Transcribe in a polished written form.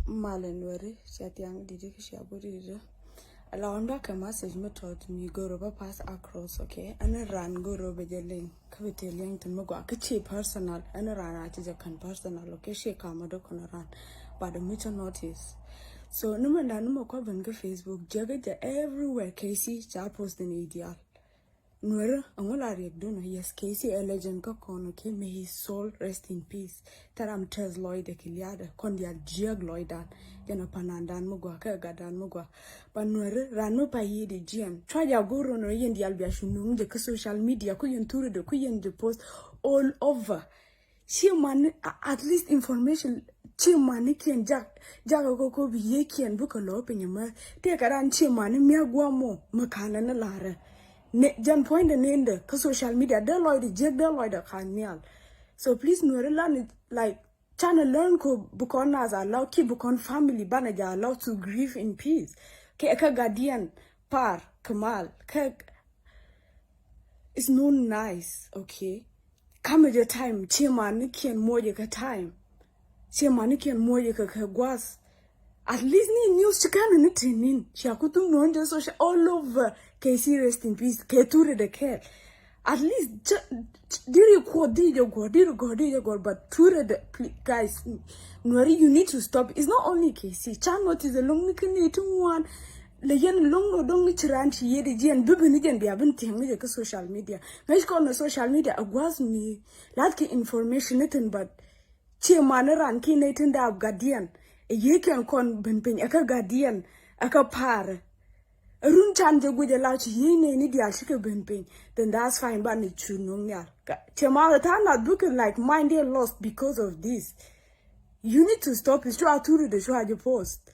Malenwari, Chatiang Didi Shaburi. Allow back a message method me go over pass across, okay? And a run go over the link. Cavity to Mogwa, personal, and a run at a personal, okay? She come a dock on a run, but the mutual notice. So, no man, no more coven go Facebook, jagger everywhere, Casey, shall post an ideal. Nwere angola reagdona yes Casey a legend ko kono ke may his soul rest in peace. Taram tells Lloyd the Kiliada kondia jiag Lloydan jana panandan mugwa ka gadan mugwa but nwere rano pa yidi jian try ya guru no yendi albia shunung de social media ku yenturu de ku yendi post all over she man at least information chi man kien jaga ko bi yekien buka lo penyama te karan chi man miagwa mo makana na lara Jan point and end the social media, they like the jig, they like the canal. So please, no learn it like channel learn ko bukon as allow keep bukon family banaja allowed to grieve in peace. Ke eka guardian par kamal ke it's no nice, okay? Come at your time, chimaniki and more yaka time. Chimaniki and more yaka guas. At least ni news chikano ni trinin. Shakutum no under social all over. Casey rest in peace. Keture the care. At least did you go, but ture the guys. Nwari, you need to stop. It's not only Casey. Chan notice a long one. Le yen long no dong chiranchi yedi jian bubunijan be abin tingi ke social media. Naish ko na social media agwas mi. Latki information itin but chi manaran ki naitin da guardian. Ye can con benpin aka guardian aka par run chan de guje la chi ye ni dia shike benpin then that's fine but ni chunong ya chema ta not looking like mind they lost because of this. You need to stop it. Show to the show you post